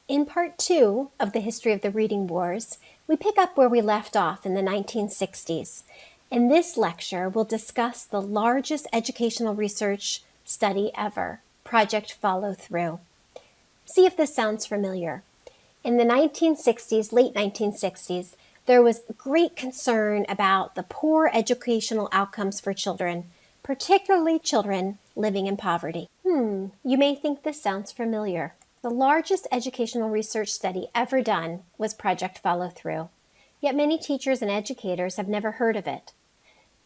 In part 2 of the History of the Reading Wars, we pick up where we left off in the 1960s. In this lecture, we'll discuss the largest educational research study ever, Project Follow Through. See if this sounds familiar. In the 1960s, late 1960s, there was great concern about the poor educational outcomes for children, particularly children living in poverty. You may think this sounds familiar. The largest educational research study ever done was Project Follow Through, yet many teachers and educators have never heard of it.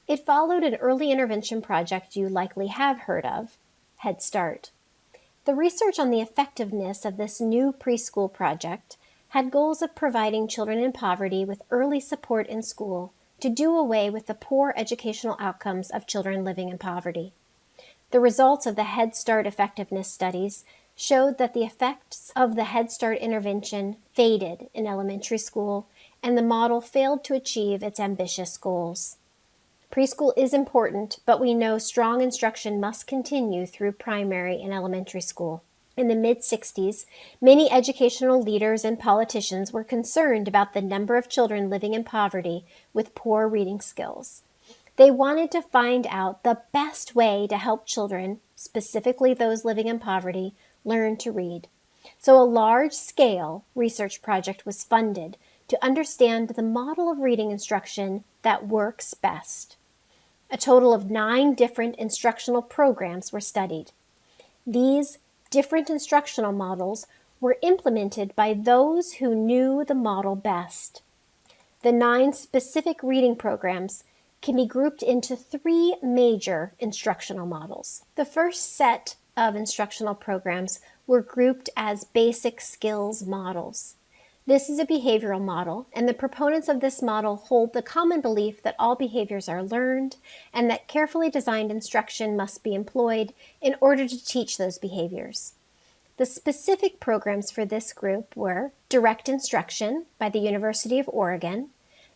It followed an early intervention project you likely have heard of, Head Start. The research on the effectiveness of this new preschool project had goals of providing children in poverty with early support in school to do away with the poor educational outcomes of children living in poverty. The results of the Head Start effectiveness studies showed that the effects of the Head Start intervention faded in elementary school, and the model failed to achieve its ambitious goals. Preschool is important, but we know strong instruction must continue through primary and elementary school. In the mid-60s, many educational leaders and politicians were concerned about the number of children living in poverty with poor reading skills. They wanted to find out the best way to help children, specifically those living in poverty, learn to read. So a large-scale research project was funded to understand the model of reading instruction that works best. A total of 9 different instructional programs were studied. These different instructional models were implemented by those who knew the model best. The 9 specific reading programs can be grouped into 3 major instructional models. The first set of instructional programs were grouped as basic skills models. This is a behavioral model, and the proponents of this model hold the common belief that all behaviors are learned and that carefully designed instruction must be employed in order to teach those behaviors. The specific programs for this group were Direct Instruction by the University of Oregon.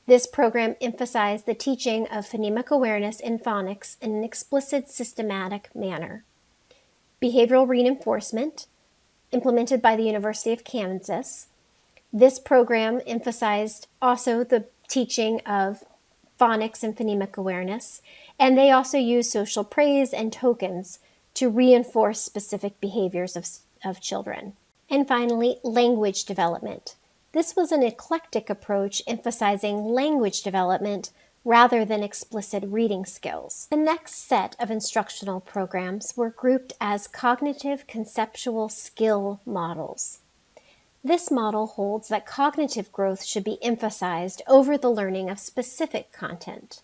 This program emphasized the teaching of phonemic awareness and phonics in an explicit, systematic manner. Behavioral Reinforcement, implemented by the University of Kansas. This program emphasized also the teaching of phonics and phonemic awareness, and they also used social praise and tokens to reinforce specific behaviors of children. And finally, language development. This was an eclectic approach emphasizing language development rather than explicit reading skills. The next set of instructional programs were grouped as cognitive conceptual skill models. This model holds that cognitive growth should be emphasized over the learning of specific content.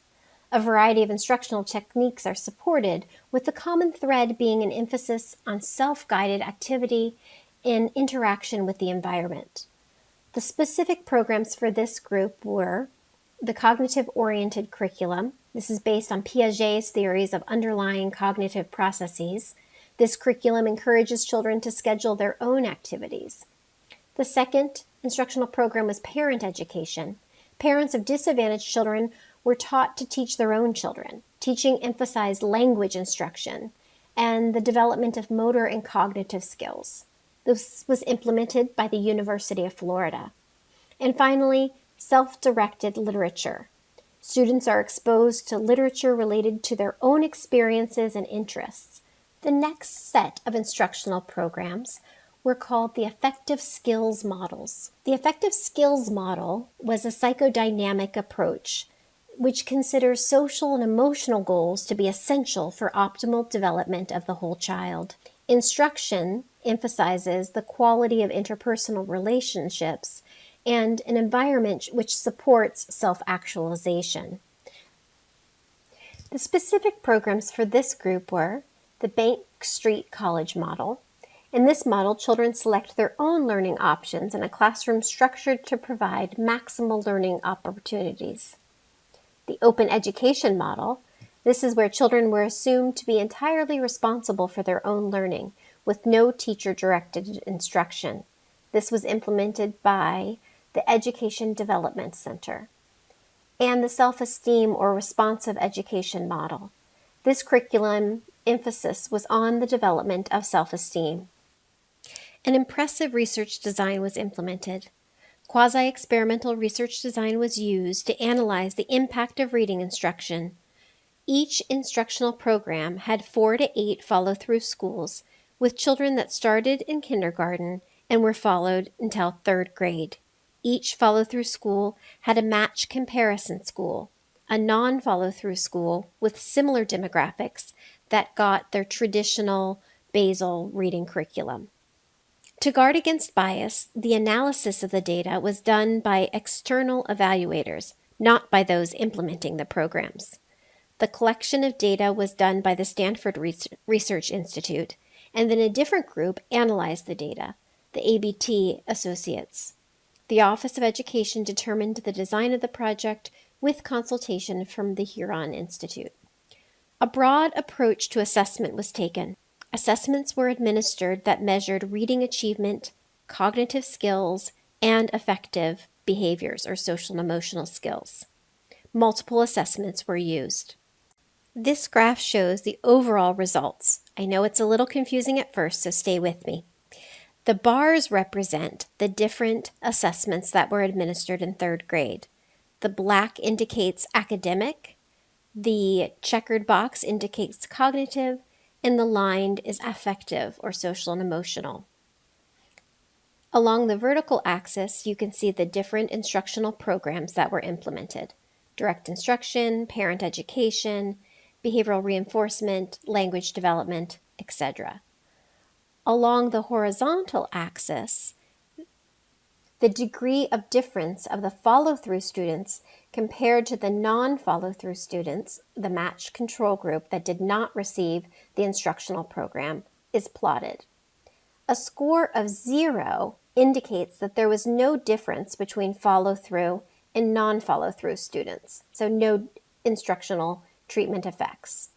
A variety of instructional techniques are supported, with the common thread being an emphasis on self-guided activity in interaction with the environment. The specific programs for this group were the cognitive-oriented curriculum. This is based on Piaget's theories of underlying cognitive processes. This curriculum encourages children to schedule their own activities. The second instructional program was parent education. Parents of disadvantaged children were taught to teach their own children. Teaching emphasized language instruction and the development of motor and cognitive skills. This was implemented by the University of Florida. And finally, self-directed literature. Students are exposed to literature related to their own experiences and interests. The next set of instructional programs were called the affective skills models. The affective skills model was a psychodynamic approach which considers social and emotional goals to be essential for optimal development of the whole child. Instruction emphasizes the quality of interpersonal relationships and an environment which supports self-actualization. The specific programs for this group were the Bank Street College model. In this model, children select their own learning options in a classroom structured to provide maximal learning opportunities. The Open Education model. This is where children were assumed to be entirely responsible for their own learning, with no teacher-directed instruction. This was implemented by the Education Development Center. And the Self-Esteem or Responsive Education model. This curriculum emphasis was on the development of self-esteem. An impressive research design was implemented. Quasi-experimental research design was used to analyze the impact of reading instruction. Each instructional program had 4 to 8 follow-through schools with children that started in kindergarten and were followed until 3rd grade. Each follow-through school had a match comparison school, a non-follow-through school with similar demographics that got their traditional basal reading curriculum. To guard against bias, the analysis of the data was done by external evaluators, not by those implementing the programs. The collection of data was done by the Stanford Research Institute, and then a different group analyzed the data, the ABT Associates. The Office of Education determined the design of the project with consultation from the Huron Institute. A broad approach to assessment was taken. Assessments were administered that measured reading achievement, cognitive skills, and affective behaviors or social and emotional skills. Multiple assessments were used. This graph shows the overall results. I know it's a little confusing at first, so stay with me. The bars represent the different assessments that were administered in 3rd grade. The black indicates academic, the checkered box indicates cognitive, and the lined is affective or social and emotional. Along the vertical axis, you can see the different instructional programs that were implemented: direct instruction, parent education, behavioral reinforcement, language development, etc. Along the horizontal axis, the degree of difference of the follow-through students compared to the non-follow-through students, the matched control group that did not receive the instructional program, is plotted. A score of 0 indicates that there was no difference between follow-through and non-follow-through students, so no instructional treatment effects.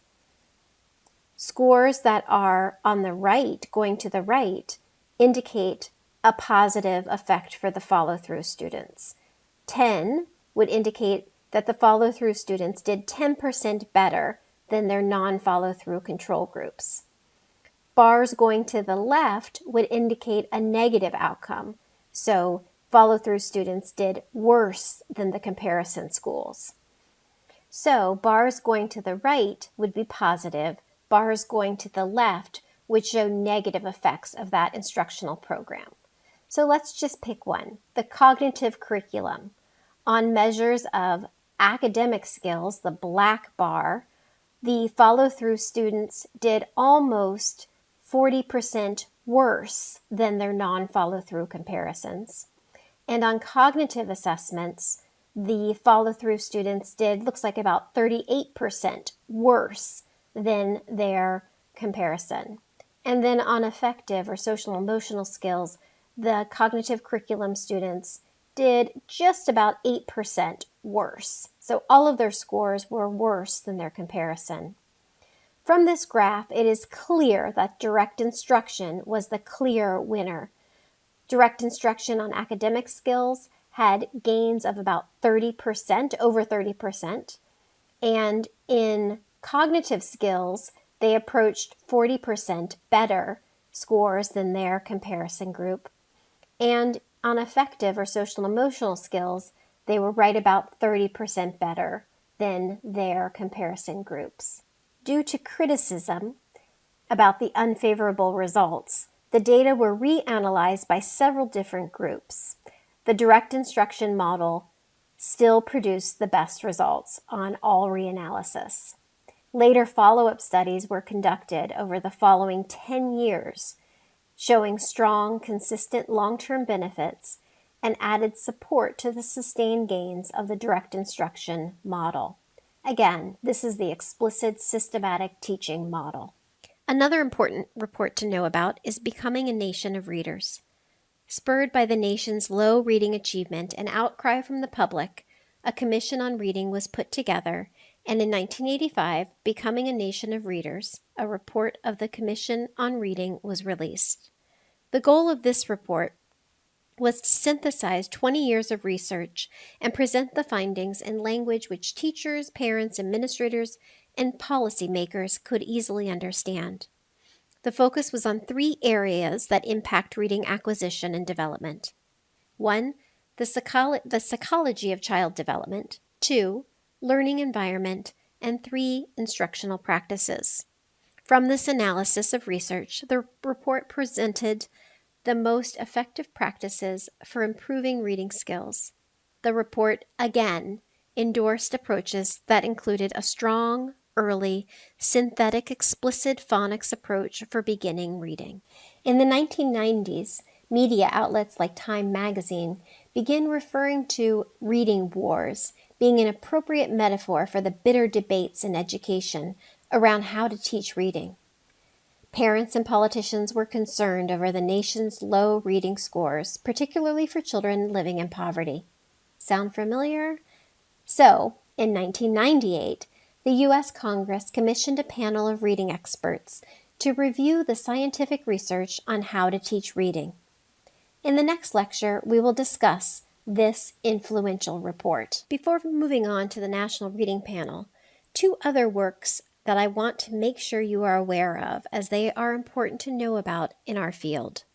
Scores that are on the right, going to the right, indicate a positive effect for the follow-through students. 10 would indicate that the follow-through students did 10% better than their non-follow-through control groups. Bars going to the left would indicate a negative outcome, so follow-through students did worse than the comparison schools. So bars going to the right would be positive, bars going to the left would show negative effects of that instructional program. So let's just pick one, the cognitive curriculum. On measures of academic skills, the black bar, the follow-through students did almost 40% worse than their non-follow-through comparisons. And on cognitive assessments, the follow-through students did, looks like about 38% worse than their comparison. And then on affective or social emotional skills, the cognitive curriculum students did just about 8% worse. So all of their scores were worse than their comparison. From this graph, it is clear that direct instruction was the clear winner. Direct instruction on academic skills had gains of about 30%, over 30%. And in cognitive skills, they approached 40% better scores than their comparison group. And on affective or social and emotional skills, they were right about 30% better than their comparison groups. Due to criticism about the unfavorable results, the data were reanalyzed by several different groups. The direct instruction model still produced the best results on all reanalysis. Later follow-up studies were conducted over the following 10 years, showing strong, consistent long-term benefits and added support to the sustained gains of the direct instruction model. Again, this is the explicit systematic teaching model. Another important report to know about is Becoming a Nation of Readers. Spurred by the nation's low reading achievement and outcry from the public, a commission on reading was put together, and in 1985, Becoming a Nation of Readers, a report of the Commission on Reading, was released. The goal of this report was to synthesize 20 years of research and present the findings in language which teachers, parents, administrators, and policymakers could easily understand. The focus was on 3 areas that impact reading acquisition and development. 1, the psychology of child development. 2, learning environment. And 3, instructional practices. From this analysis of research, the report presented the most effective practices for improving reading skills. The report, again, endorsed approaches that included a strong, early, synthetic explicit phonics approach for beginning reading. In the 1990s, media outlets like Time magazine began referring to reading wars being an appropriate metaphor for the bitter debates in education around how to teach reading. Parents and politicians were concerned over the nation's low reading scores, particularly for children living in poverty. Sound familiar? So, in 1998, the U.S. Congress commissioned a panel of reading experts to review the scientific research on how to teach reading. In the next lecture, we will discuss this influential report. Before moving on to the National Reading Panel, 2 other works that I want to make sure you are aware of, as they are important to know about in our field.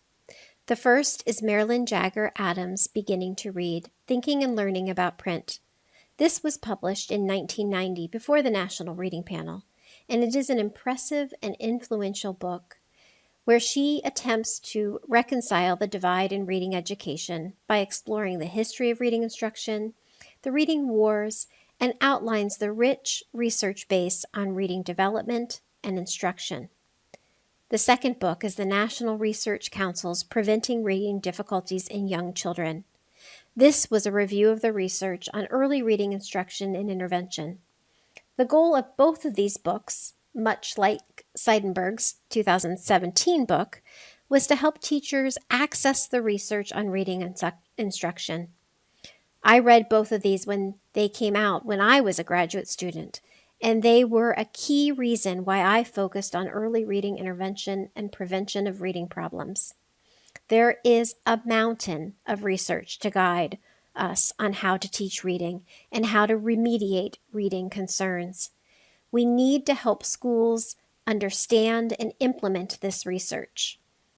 The first is Marilyn Jagger Adams' Beginning to Read, Thinking and Learning About Print. This was published in 1990 before the National Reading Panel, and it is an impressive and influential book where she attempts to reconcile the divide in reading education by exploring the history of reading instruction, the reading wars, and outlines the rich research base on reading development and instruction. The second book is the National Research Council's Preventing Reading Difficulties in Young Children. This was a review of the research on early reading instruction and intervention. The goal of both of these books, much like Seidenberg's 2017 book, was to help teachers access the research on reading instruction. I read both of these when they came out when I was a graduate student, and they were a key reason why I focused on early reading intervention and prevention of reading problems. There is a mountain of research to guide us on how to teach reading and how to remediate reading concerns. We need to help schools understand and implement this research.